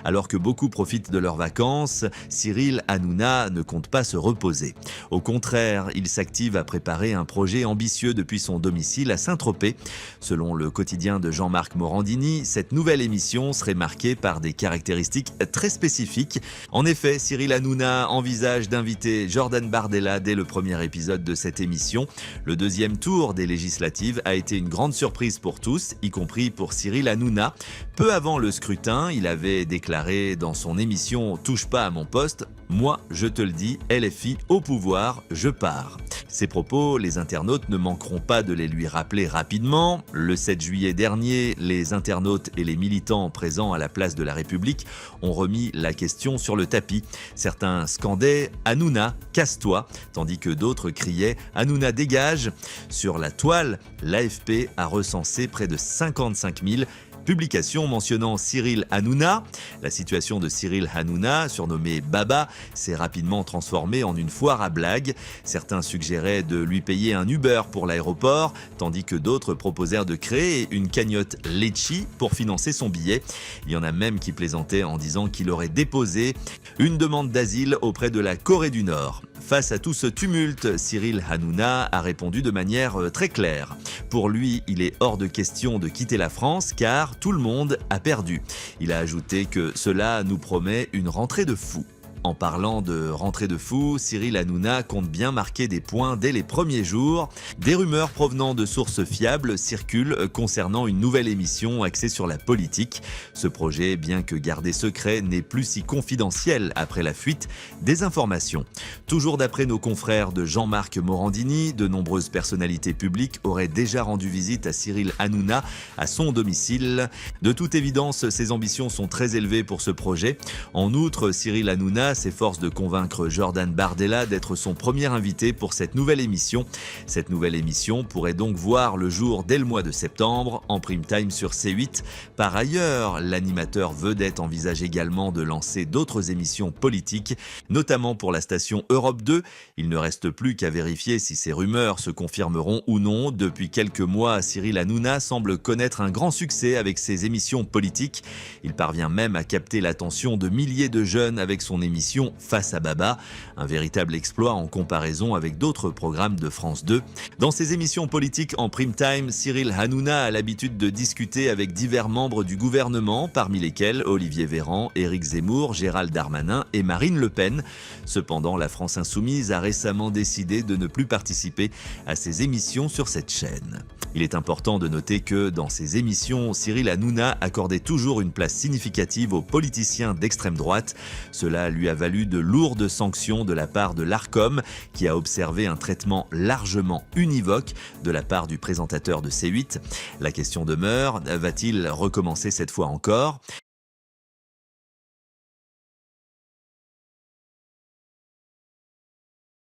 Alors que beaucoup profitent de leurs vacances, Cyril Hanouna ne compte pas se reposer. Au contraire, il s'active à préparer un projet ambitieux depuis son domicile à Saint-Tropez. Selon le quotidien de Jean-Marc Morandini, cette nouvelle émission serait marquée par des caractéristiques très spécifiques. En effet, Cyril Hanouna envisage d'inviter Jordan Bardella dès le premier épisode de cette émission. Le deuxième tour des législatives a été une grande surprise pour tous, y compris pour Cyril Hanouna. Peu avant le scrutin, il avait déclaré dans son émission « Touche pas à mon poste », « Moi, je te le dis, LFI au pouvoir, je pars ». Ces propos, les internautes ne manqueront pas de les lui rappeler rapidement. Le 7 juillet dernier, les internautes et les militants présents à la place de la République ont remis la question sur le tapis. Certains scandaient « Hanouna, casse-toi », tandis que d'autres criaient « Hanouna, dégage ». Sur la toile, l'AFP a recensé près de 55 000 publication mentionnant Cyril Hanouna. La situation de Cyril Hanouna, surnommé Baba, s'est rapidement transformée en une foire à blagues. Certains suggéraient de lui payer un Uber pour l'aéroport, tandis que d'autres proposèrent de créer une cagnotte Litchi pour financer son billet. Il y en a même qui plaisantaient en disant qu'il aurait déposé une demande d'asile auprès de la Corée du Nord. Face à tout ce tumulte, Cyril Hanouna a répondu de manière très claire. Pour lui, il est hors de question de quitter la France car tout le monde a perdu. Il a ajouté que cela nous promet une rentrée de fous. En parlant de rentrée de fou, Cyril Hanouna compte bien marquer des points dès les premiers jours. Des rumeurs provenant de sources fiables circulent concernant une nouvelle émission axée sur la politique. Ce projet, bien que gardé secret, n'est plus si confidentiel après la fuite des informations. Toujours d'après nos confrères de Jean-Marc Morandini, de nombreuses personnalités publiques auraient déjà rendu visite à Cyril Hanouna à son domicile. De toute évidence, ses ambitions sont très élevées pour ce projet. En outre, Cyril Hanouna s'efforce de convaincre Jordan Bardella d'être son premier invité pour cette nouvelle émission. Cette nouvelle émission pourrait donc voir le jour dès le mois de septembre, en prime time sur C8. Par ailleurs, l'animateur vedette envisage également de lancer d'autres émissions politiques, notamment pour la station Europe 2. Il ne reste plus qu'à vérifier si ces rumeurs se confirmeront ou non. Depuis quelques mois, Cyril Hanouna semble connaître un grand succès avec ses émissions politiques. Il parvient même à capter l'attention de milliers de jeunes avec son émission Face à Baba, un véritable exploit en comparaison avec d'autres programmes de France 2. Dans ses émissions politiques en prime time, Cyril Hanouna a l'habitude de discuter avec divers membres du gouvernement, parmi lesquels Olivier Véran, Éric Zemmour, Gérald Darmanin et Marine Le Pen. Cependant, la France Insoumise a récemment décidé de ne plus participer à ses émissions sur cette chaîne. Il est important de noter que dans ces émissions, Cyril Hanouna accordait toujours une place significative aux politiciens d'extrême droite. Cela lui a valu de lourdes sanctions de la part de l'Arcom, qui a observé un traitement largement univoque de la part du présentateur de C8. La question demeure, va-t-il recommencer cette fois encore ?